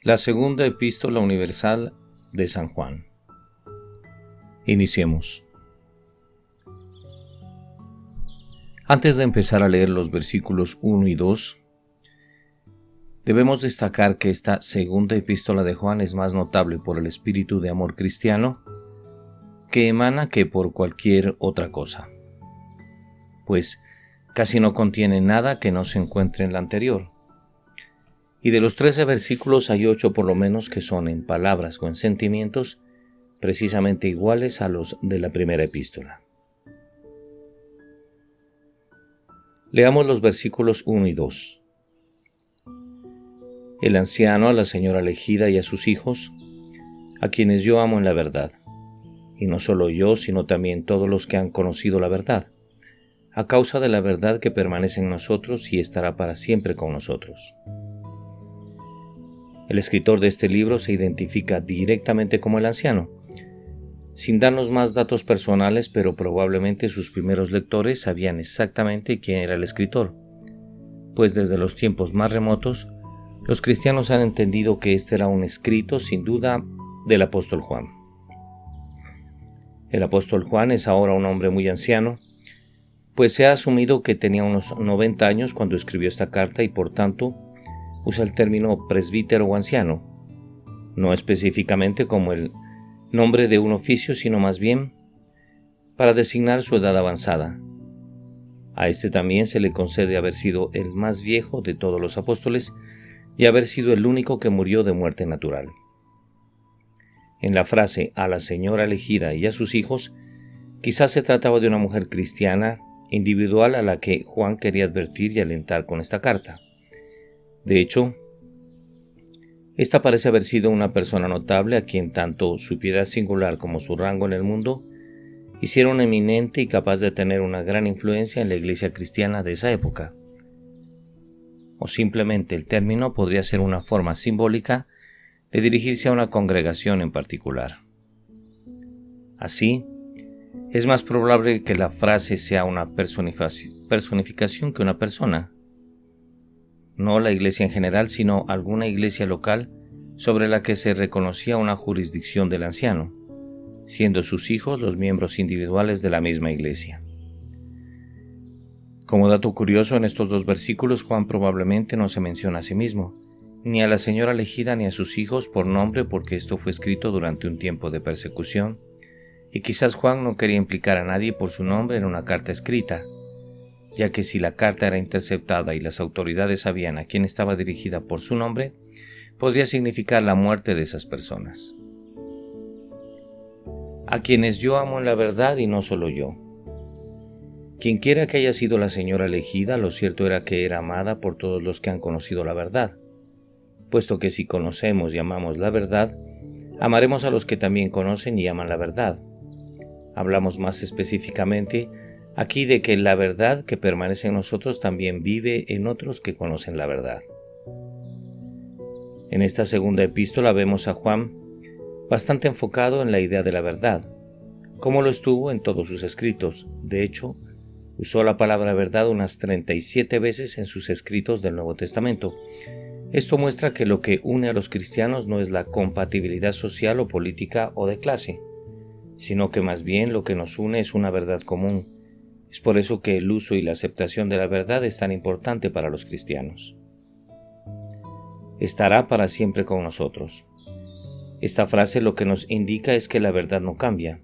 La segunda epístola universal de San Juan. Iniciemos. Antes de empezar a leer los versículos 1 y 2, debemos destacar que esta segunda epístola de Juan es más notable por el espíritu de amor cristiano que emana que por cualquier otra cosa, pues casi no contiene nada que no se encuentre en la anterior. Y de los 13 versículos hay 8 por lo menos que son en palabras o en sentimientos precisamente iguales a los de la primera epístola. Leamos los versículos 1 y 2. El anciano, a la señora elegida y a sus hijos, a quienes yo amo en la verdad, y no solo yo, sino también todos los que han conocido la verdad, a causa de la verdad que permanece en nosotros y estará para siempre con nosotros. El escritor de este libro se identifica directamente como el anciano, sin darnos más datos personales, pero probablemente sus primeros lectores sabían exactamente quién era el escritor, pues desde los tiempos más remotos, los cristianos han entendido que este era un escrito, sin duda, del apóstol Juan. El apóstol Juan es ahora un hombre muy anciano, pues se ha asumido que tenía unos 90 años cuando escribió esta carta y por tanto usa el término presbítero o anciano, no específicamente como el nombre de un oficio, sino más bien para designar su edad avanzada. A este también se le concede haber sido el más viejo de todos los apóstoles y haber sido el único que murió de muerte natural. En la frase a la señora elegida y a sus hijos, quizás se trataba de una mujer cristiana individual a la que Juan quería advertir y alentar con esta carta. De hecho, esta parece haber sido una persona notable a quien tanto su piedad singular como su rango en el mundo hicieron eminente y capaz de tener una gran influencia en la iglesia cristiana de esa época. O simplemente el término podría ser una forma simbólica de dirigirse a una congregación en particular. Así, es más probable que la frase sea una personificación que una persona. No la iglesia en general, sino alguna iglesia local sobre la que se reconocía una jurisdicción del anciano, siendo sus hijos los miembros individuales de la misma iglesia. Como dato curioso, en estos dos versículos Juan probablemente no se menciona a sí mismo, ni a la señora elegida ni a sus hijos por nombre, porque esto fue escrito durante un tiempo de persecución, y quizás Juan no quería implicar a nadie por su nombre en una carta escrita, ya que si la carta era interceptada y las autoridades sabían a quién estaba dirigida por su nombre, podría significar la muerte de esas personas. A quienes yo amo en la verdad y no solo yo. Quienquiera que haya sido la señora elegida, lo cierto era que era amada por todos los que han conocido la verdad, puesto que si conocemos y amamos la verdad, amaremos a los que también conocen y aman la verdad. Hablamos más específicamente aquí de que la verdad que permanece en nosotros también vive en otros que conocen la verdad. En esta segunda epístola vemos a Juan bastante enfocado en la idea de la verdad, como lo estuvo en todos sus escritos. De hecho, usó la palabra verdad unas 37 veces en sus escritos del Nuevo Testamento. Esto muestra que lo que une a los cristianos no es la compatibilidad social o política o de clase, sino que más bien lo que nos une es una verdad común. Es por eso que el uso y la aceptación de la verdad es tan importante para los cristianos. Estará para siempre con nosotros. Esta frase lo que nos indica es que la verdad no cambia.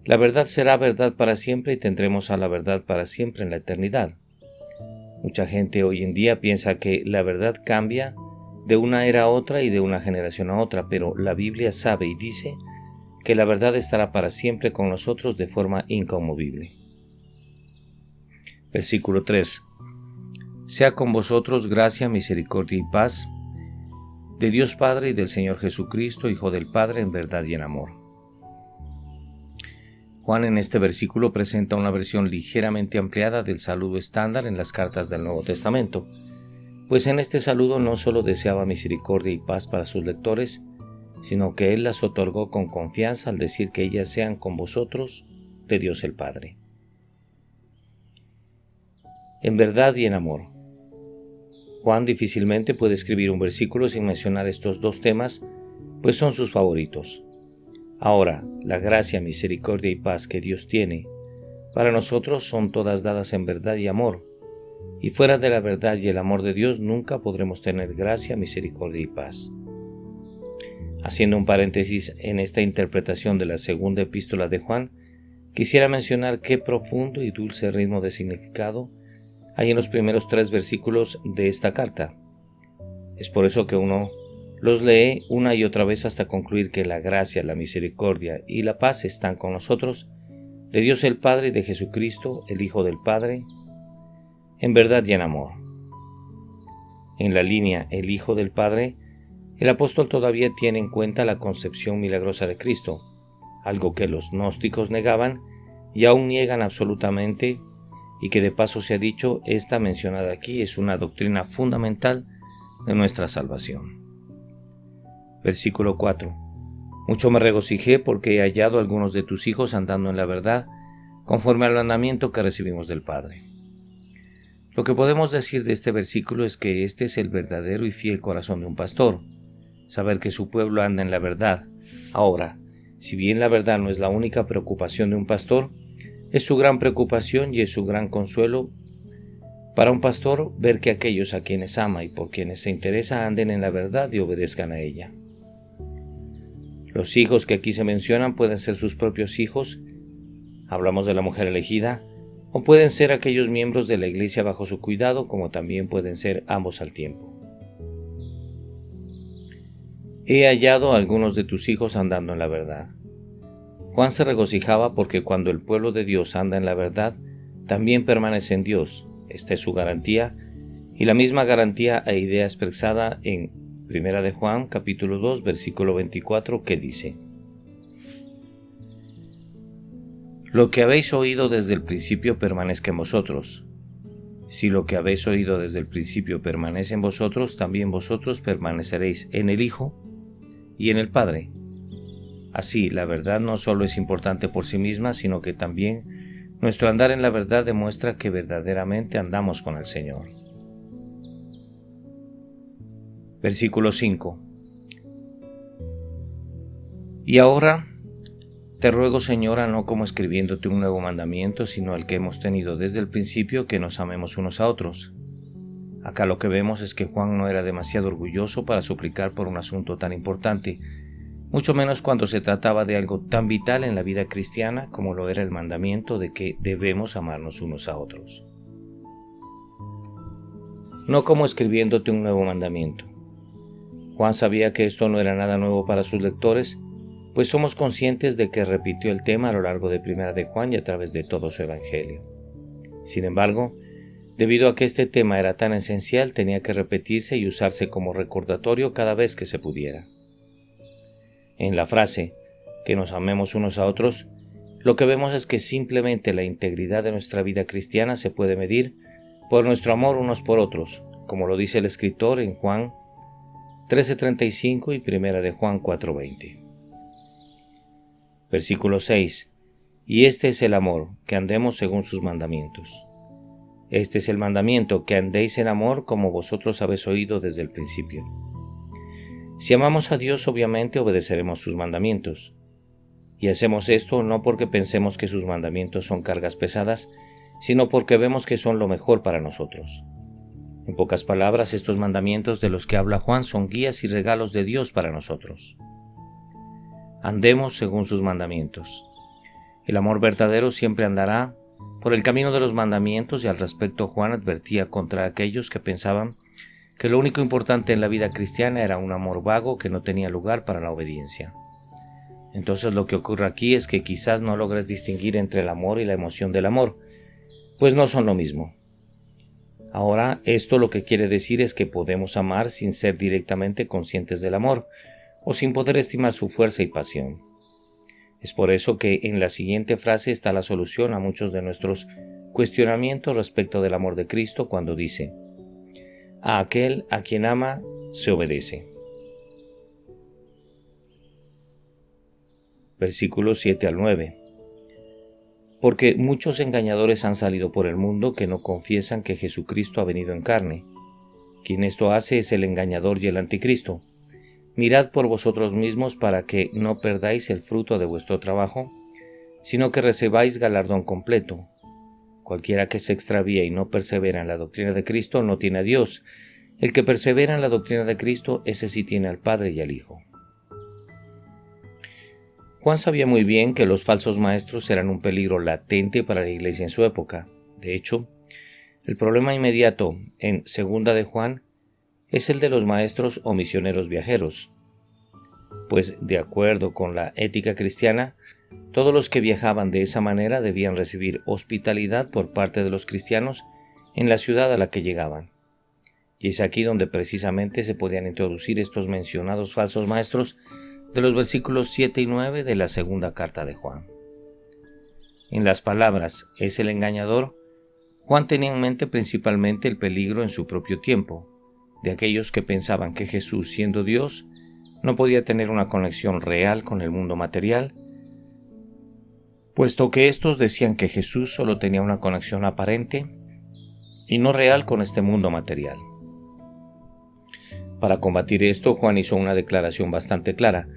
La verdad será verdad para siempre y tendremos a la verdad para siempre en la eternidad. Mucha gente hoy en día piensa que la verdad cambia de una era a otra y de una generación a otra, pero la Biblia sabe y dice que la verdad estará para siempre con nosotros de forma inconmovible. Versículo 3. Sea con vosotros gracia, misericordia y paz de Dios Padre y del Señor Jesucristo, Hijo del Padre, en verdad y en amor. Juan en este versículo presenta una versión ligeramente ampliada del saludo estándar en las cartas del Nuevo Testamento, pues en este saludo no solo deseaba misericordia y paz para sus lectores, sino que Él las otorgó con confianza al decir que ellas sean con vosotros de Dios el Padre. En verdad y en amor. Juan difícilmente puede escribir un versículo sin mencionar estos dos temas, pues son sus favoritos. Ahora, la gracia, misericordia y paz que Dios tiene para nosotros son todas dadas en verdad y amor, y fuera de la verdad y el amor de Dios nunca podremos tener gracia, misericordia y paz. Haciendo un paréntesis en esta interpretación de la segunda epístola de Juan, quisiera mencionar qué profundo y dulce ritmo de significado hay en los primeros 3 versículos de esta carta. Es por eso que uno los lee una y otra vez hasta concluir que la gracia, la misericordia y la paz están con nosotros, de Dios el Padre y de Jesucristo, el Hijo del Padre, en verdad y en amor. En la línea el Hijo del Padre, el apóstol todavía tiene en cuenta la concepción milagrosa de Cristo, algo que los gnósticos negaban y aún niegan absolutamente, y que de paso se ha dicho, esta mencionada aquí es una doctrina fundamental de nuestra salvación. Versículo 4. Mucho me regocijé porque he hallado a algunos de tus hijos andando en la verdad, conforme al mandamiento que recibimos del Padre. Lo que podemos decir de este versículo es que este es el verdadero y fiel corazón de un pastor, saber que su pueblo anda en la verdad. Ahora, si bien la verdad no es la única preocupación de un pastor, es su gran preocupación y es su gran consuelo para un pastor ver que aquellos a quienes ama y por quienes se interesa anden en la verdad y obedezcan a ella. Los hijos que aquí se mencionan pueden ser sus propios hijos, hablamos de la mujer elegida, o pueden ser aquellos miembros de la iglesia bajo su cuidado, como también pueden ser ambos al tiempo. He hallado a algunos de tus hijos andando en la verdad. Juan se regocijaba porque cuando el pueblo de Dios anda en la verdad, también permanece en Dios. Esta es su garantía, y la misma garantía e idea expresada en 1 de Juan, capítulo 2, versículo 24, que dice: Lo que habéis oído desde el principio permanezca en vosotros. Si lo que habéis oído desde el principio permanece en vosotros, también vosotros permaneceréis en el Hijo y en el Padre. Así, la verdad no solo es importante por sí misma, sino que también nuestro andar en la verdad demuestra que verdaderamente andamos con el Señor. Versículo 5. Y ahora te ruego, Señora, no como escribiéndote un nuevo mandamiento, sino el que hemos tenido desde el principio, que nos amemos unos a otros. Acá lo que vemos es que Juan no era demasiado orgulloso para suplicar por un asunto tan importante, mucho menos cuando se trataba de algo tan vital en la vida cristiana como lo era el mandamiento de que debemos amarnos unos a otros. No como escribiéndote un nuevo mandamiento. Juan sabía que esto no era nada nuevo para sus lectores, pues somos conscientes de que repitió el tema a lo largo de 1 de Juan y a través de todo su evangelio. Sin embargo, debido a que este tema era tan esencial, tenía que repetirse y usarse como recordatorio cada vez que se pudiera. En la frase, que nos amemos unos a otros, lo que vemos es que simplemente la integridad de nuestra vida cristiana se puede medir por nuestro amor unos por otros, como lo dice el escritor en Juan 13:35 y 1 de Juan 4:20. Versículo 6. Y este es el amor, que andemos según sus mandamientos. Este es el mandamiento, que andéis en amor como vosotros habéis oído desde el principio. Si amamos a Dios, obviamente obedeceremos sus mandamientos. Y hacemos esto no porque pensemos que sus mandamientos son cargas pesadas, sino porque vemos que son lo mejor para nosotros. En pocas palabras, estos mandamientos de los que habla Juan son guías y regalos de Dios para nosotros. Andemos según sus mandamientos. El amor verdadero siempre andará por el camino de los mandamientos, y al respecto Juan advertía contra aquellos que pensaban que lo único importante en la vida cristiana era un amor vago que no tenía lugar para la obediencia. Entonces lo que ocurre aquí es que quizás no logres distinguir entre el amor y la emoción del amor, pues no son lo mismo. Ahora, esto lo que quiere decir es que podemos amar sin ser directamente conscientes del amor, o sin poder estimar su fuerza y pasión. Es por eso que en la siguiente frase está la solución a muchos de nuestros cuestionamientos respecto del amor de Cristo, cuando dice: a aquel a quien ama se obedece. Versículos 7 al 9. Porque muchos engañadores han salido por el mundo que no confiesan que Jesucristo ha venido en carne. Quien esto hace es el engañador y el anticristo. Mirad por vosotros mismos para que no perdáis el fruto de vuestro trabajo, sino que recibáis galardón completo. Cualquiera que se extravía y no persevera en la doctrina de Cristo no tiene a Dios. El que persevera en la doctrina de Cristo, ese sí tiene al Padre y al Hijo. Juan sabía muy bien que los falsos maestros eran un peligro latente para la iglesia en su época. De hecho, el problema inmediato en 2 de Juan es el de los maestros o misioneros viajeros, pues de acuerdo con la ética cristiana, todos los que viajaban de esa manera debían recibir hospitalidad por parte de los cristianos en la ciudad a la que llegaban. Y es aquí donde precisamente se podían introducir estos mencionados falsos maestros de los versículos 7 y 9 de la segunda carta de Juan. En las palabras «es el engañador», Juan tenía en mente principalmente el peligro en su propio tiempo, de aquellos que pensaban que Jesús, siendo Dios, no podía tener una conexión real con el mundo material, puesto que estos decían que Jesús solo tenía una conexión aparente y no real con este mundo material. Para combatir esto, Juan hizo una declaración bastante clara: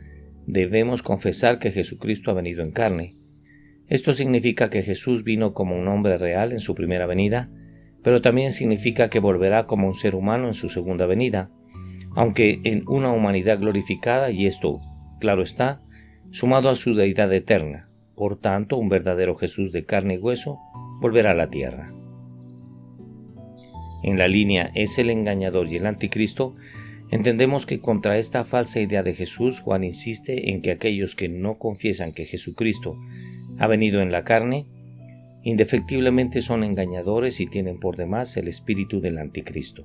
debemos confesar que Jesucristo ha venido en carne. Esto significa que Jesús vino como un hombre real en su primera venida, pero también significa que volverá como un ser humano en su segunda venida, aunque en una humanidad glorificada, y esto, claro está, sumado a su deidad eterna. Por tanto, un verdadero Jesús de carne y hueso volverá a la tierra. En la línea «es el engañador y el anticristo», entendemos que contra esta falsa idea de Jesús, Juan insiste en que aquellos que no confiesan que Jesucristo ha venido en la carne, indefectiblemente son engañadores y tienen por demás el espíritu del anticristo.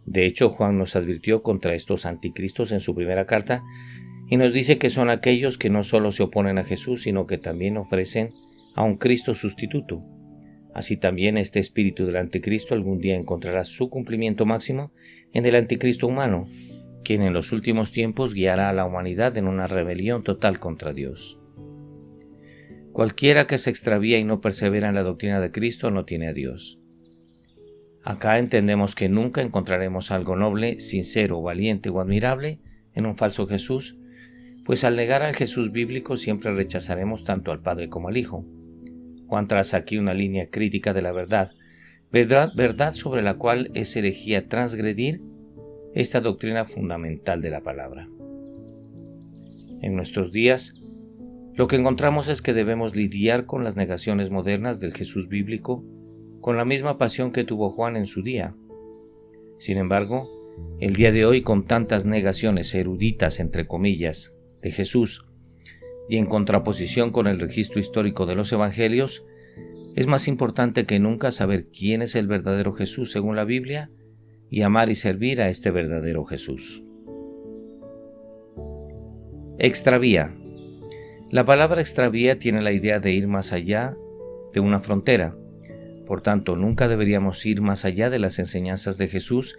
De hecho, Juan nos advirtió contra estos anticristos en su primera carta y nos dice que son aquellos que no solo se oponen a Jesús, sino que también ofrecen a un Cristo sustituto. Así también este espíritu del anticristo algún día encontrará su cumplimiento máximo en el anticristo humano, quien en los últimos tiempos guiará a la humanidad en una rebelión total contra Dios. Cualquiera que se extravía y no persevera en la doctrina de Cristo no tiene a Dios. Acá entendemos que nunca encontraremos algo noble, sincero, valiente o admirable en un falso Jesús, pues al negar al Jesús bíblico siempre rechazaremos tanto al Padre como al Hijo. Juan traza aquí una línea crítica de la verdad sobre la cual es herejía transgredir esta doctrina fundamental de la palabra. En nuestros días, lo que encontramos es que debemos lidiar con las negaciones modernas del Jesús bíblico con la misma pasión que tuvo Juan en su día. Sin embargo, el día de hoy, con tantas negaciones eruditas, entre comillas, de Jesús, y en contraposición con el registro histórico de los evangelios, es más importante que nunca saber quién es el verdadero Jesús según la Biblia y amar y servir a este verdadero Jesús. Extravía. La palabra extravía tiene la idea de ir más allá de una frontera. Por tanto, nunca deberíamos ir más allá de las enseñanzas de Jesús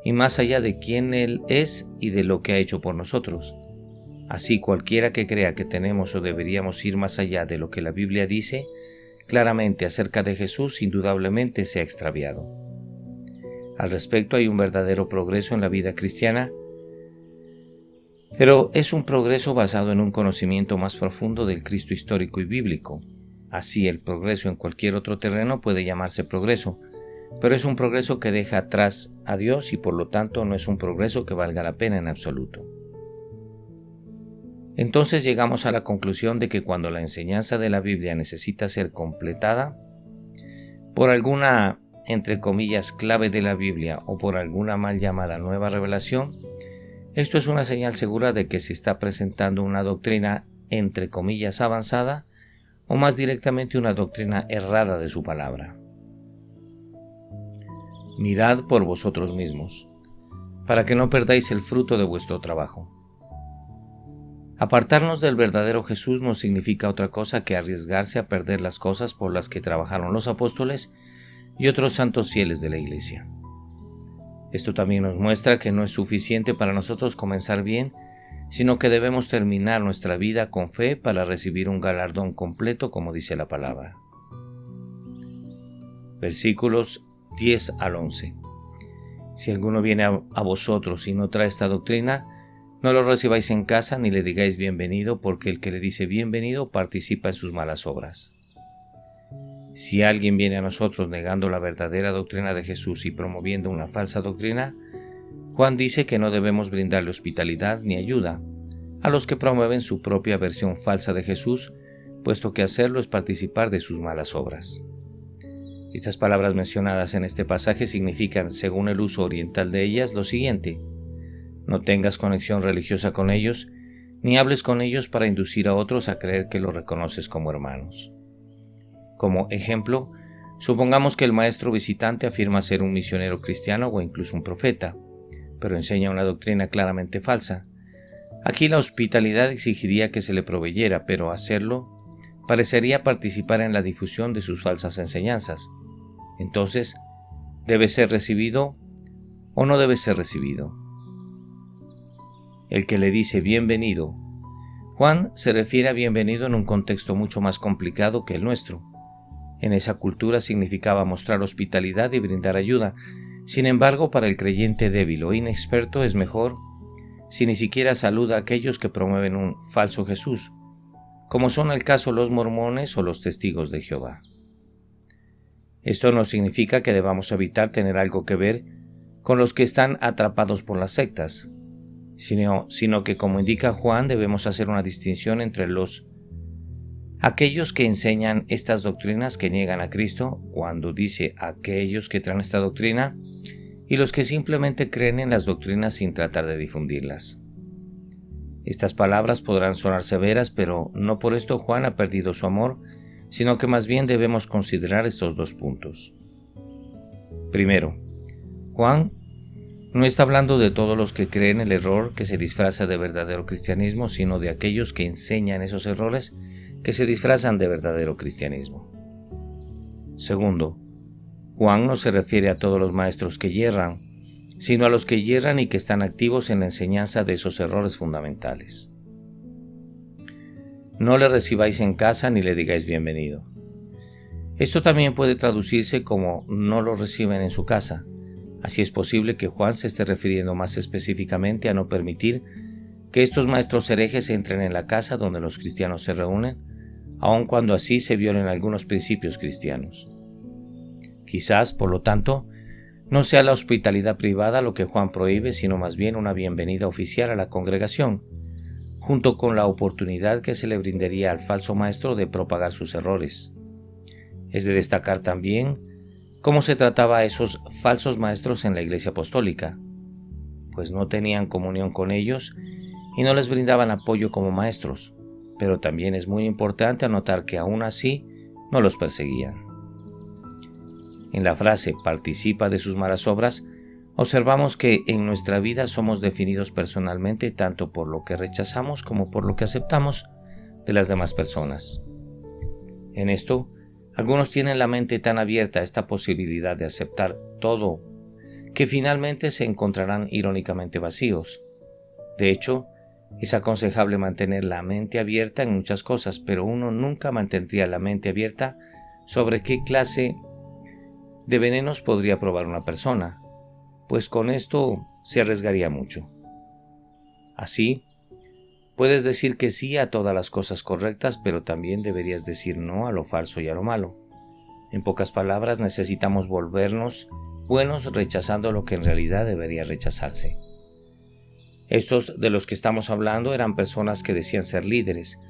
y más allá de quién Él es y de lo que ha hecho por nosotros. Así, cualquiera que crea que tenemos o deberíamos ir más allá de lo que la Biblia dice claramente acerca de Jesús, indudablemente se ha extraviado. Al respecto, hay un verdadero progreso en la vida cristiana, pero es un progreso basado en un conocimiento más profundo del Cristo histórico y bíblico. Así, el progreso en cualquier otro terreno puede llamarse progreso, pero es un progreso que deja atrás a Dios y por lo tanto no es un progreso que valga la pena en absoluto. Entonces llegamos a la conclusión de que cuando la enseñanza de la Biblia necesita ser completada por alguna, entre comillas, clave de la Biblia o por alguna mal llamada nueva revelación, esto es una señal segura de que se está presentando una doctrina, entre comillas, avanzada o más directamente una doctrina errada de su palabra. Mirad por vosotros mismos, para que no perdáis el fruto de vuestro trabajo. Apartarnos del verdadero Jesús no significa otra cosa que arriesgarse a perder las cosas por las que trabajaron los apóstoles y otros santos fieles de la Iglesia. Esto también nos muestra que no es suficiente para nosotros comenzar bien, sino que debemos terminar nuestra vida con fe para recibir un galardón completo, como dice la palabra. Versículos 10 al 11. Si alguno viene a vosotros y no trae esta doctrina, no lo recibáis en casa ni le digáis bienvenido, porque el que le dice bienvenido participa en sus malas obras. Si alguien viene a nosotros negando la verdadera doctrina de Jesús y promoviendo una falsa doctrina, Juan dice que no debemos brindarle hospitalidad ni ayuda a los que promueven su propia versión falsa de Jesús, puesto que hacerlo es participar de sus malas obras. Estas palabras mencionadas en este pasaje significan, según el uso oriental de ellas, lo siguiente: no tengas conexión religiosa con ellos, ni hables con ellos para inducir a otros a creer que los reconoces como hermanos. Como ejemplo, supongamos que el maestro visitante afirma ser un misionero cristiano o incluso un profeta, pero enseña una doctrina claramente falsa. Aquí la hospitalidad exigiría que se le proveyera, pero hacerlo parecería participar en la difusión de sus falsas enseñanzas. Entonces, ¿debe ser recibido o no debe ser recibido? El que le dice bienvenido. Juan se refiere a bienvenido en un contexto mucho más complicado que el nuestro. En esa cultura significaba mostrar hospitalidad y brindar ayuda. Sin embargo, para el creyente débil o inexperto es mejor si ni siquiera saluda a aquellos que promueven un falso Jesús, como son el caso los mormones o los testigos de Jehová. Esto no significa que debamos evitar tener algo que ver con los que están atrapados por las sectas, sino que, como indica Juan, debemos hacer una distinción entre aquellos que enseñan estas doctrinas que niegan a Cristo, cuando dice aquellos que traen esta doctrina, y los que simplemente creen en las doctrinas sin tratar de difundirlas. Estas palabras podrán sonar severas, pero no por esto Juan ha perdido su amor, sino que más bien debemos considerar estos dos puntos. Primero, Juan no está hablando de todos los que creen el error que se disfraza de verdadero cristianismo, sino de aquellos que enseñan esos errores que se disfrazan de verdadero cristianismo. Segundo, Juan no se refiere a todos los maestros que yerran, sino a los que yerran y que están activos en la enseñanza de esos errores fundamentales. No le recibáis en casa ni le digáis bienvenido. Esto también puede traducirse como no lo reciben en su casa. Así es posible que Juan se esté refiriendo más específicamente a no permitir que estos maestros herejes entren en la casa donde los cristianos se reúnen, aun cuando así se violen algunos principios cristianos. Quizás, por lo tanto, no sea la hospitalidad privada lo que Juan prohíbe, sino más bien una bienvenida oficial a la congregación, junto con la oportunidad que se le brindaría al falso maestro de propagar sus errores. Es de destacar también cómo se trataba a esos falsos maestros en la Iglesia Apostólica, pues no tenían comunión con ellos y no les brindaban apoyo como maestros, pero también es muy importante anotar que aún así no los perseguían. En la frase participa de sus malas obras, observamos que en nuestra vida somos definidos personalmente tanto por lo que rechazamos como por lo que aceptamos de las demás personas. En esto, algunos tienen la mente tan abierta a esta posibilidad de aceptar todo que finalmente se encontrarán irónicamente vacíos. De hecho, es aconsejable mantener la mente abierta en muchas cosas, pero uno nunca mantendría la mente abierta sobre qué clase de venenos podría probar una persona, pues con esto se arriesgaría mucho. Así, puedes decir que sí a todas las cosas correctas, pero también deberías decir no a lo falso y a lo malo. En pocas palabras, necesitamos volvernos buenos rechazando lo que en realidad debería rechazarse. Estos de los que estamos hablando eran personas que decían ser líderes,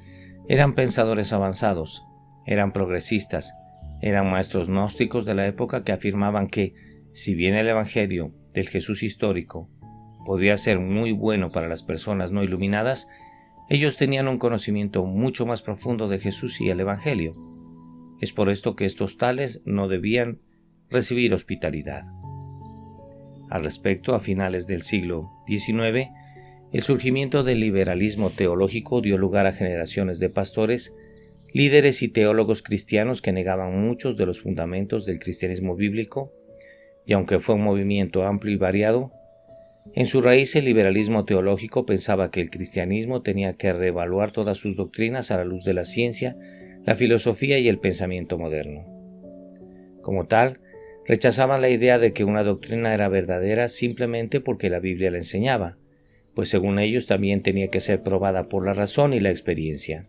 eran pensadores avanzados, eran progresistas, eran maestros gnósticos de la época que afirmaban que, si bien el Evangelio del Jesús histórico podía ser muy bueno para las personas no iluminadas, ellos tenían un conocimiento mucho más profundo de Jesús y el Evangelio. Es por esto que estos tales no debían recibir hospitalidad. Al respecto, a finales del siglo XIX, el surgimiento del liberalismo teológico dio lugar a generaciones de pastores, líderes y teólogos cristianos que negaban muchos de los fundamentos del cristianismo bíblico, y aunque fue un movimiento amplio y variado, en su raíz el liberalismo teológico pensaba que el cristianismo tenía que reevaluar todas sus doctrinas a la luz de la ciencia, la filosofía y el pensamiento moderno. Como tal, Rechazaban la idea de que una doctrina era verdadera simplemente porque la Biblia la enseñaba, pues según ellos también tenía que ser probada por la razón y la experiencia.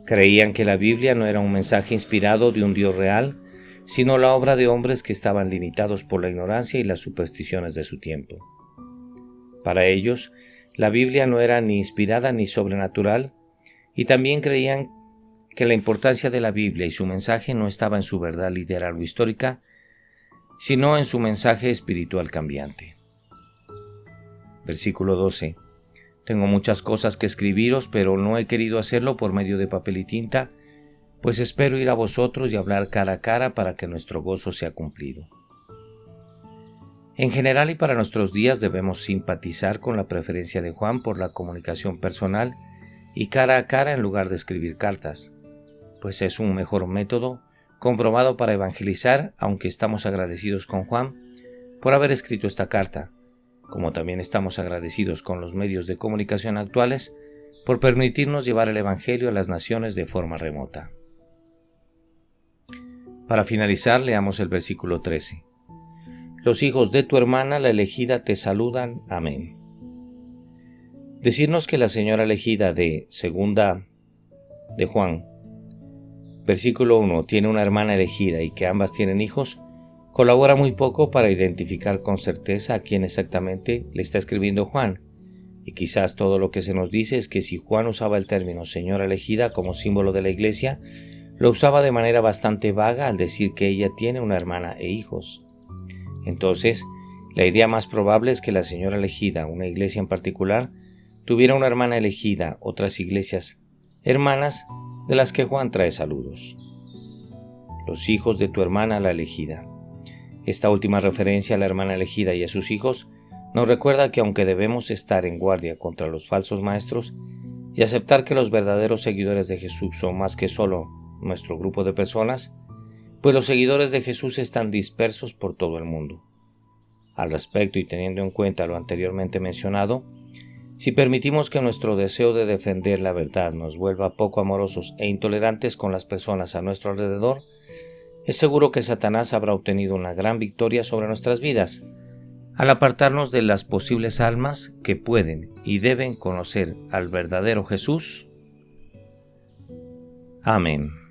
Creían que la Biblia no era un mensaje inspirado de un Dios real, sino la obra de hombres que estaban limitados por la ignorancia y las supersticiones de su tiempo. Para ellos, la Biblia no era ni inspirada ni sobrenatural, y también creían que la importancia de la Biblia y su mensaje no estaba en su verdad literal o histórica, sino en su mensaje espiritual cambiante. Versículo 12. Tengo muchas cosas que escribiros, pero no he querido hacerlo por medio de papel y tinta, pues espero ir a vosotros y hablar cara a cara para que nuestro gozo sea cumplido. En general y para nuestros días debemos simpatizar con la preferencia de Juan por la comunicación personal y cara a cara en lugar de escribir cartas, pues es un mejor método comprobado para evangelizar, aunque estamos agradecidos con Juan por haber escrito esta carta, como también estamos agradecidos con los medios de comunicación actuales por permitirnos llevar el Evangelio a las naciones de forma remota. Para finalizar, leamos el versículo 13. Los hijos de tu hermana, la elegida, te saludan. Amén. Decirnos que la señora elegida de segunda de Juan, versículo 1, tiene una hermana elegida y que ambas tienen hijos, colabora muy poco para identificar con certeza a quién exactamente le está escribiendo Juan, y quizás todo lo que se nos dice es que si Juan usaba el término señora elegida como símbolo de la iglesia, lo usaba de manera bastante vaga al decir que ella tiene una hermana e hijos. Entonces, la idea más probable es que la señora elegida, una iglesia en particular, tuviera una hermana elegida, otras iglesias hermanas de las que Juan trae saludos. Los hijos de tu hermana, la elegida. Esta última referencia a la hermana elegida y a sus hijos nos recuerda que aunque debemos estar en guardia contra los falsos maestros y aceptar que los verdaderos seguidores de Jesús son más que solo nuestro grupo de personas, pues los seguidores de Jesús están dispersos por todo el mundo. Al respecto y teniendo en cuenta lo anteriormente mencionado, si permitimos que nuestro deseo de defender la verdad nos vuelva poco amorosos e intolerantes con las personas a nuestro alrededor, es seguro que Satanás habrá obtenido una gran victoria sobre nuestras vidas, al apartarnos de las posibles almas que pueden y deben conocer al verdadero Jesús. Amén.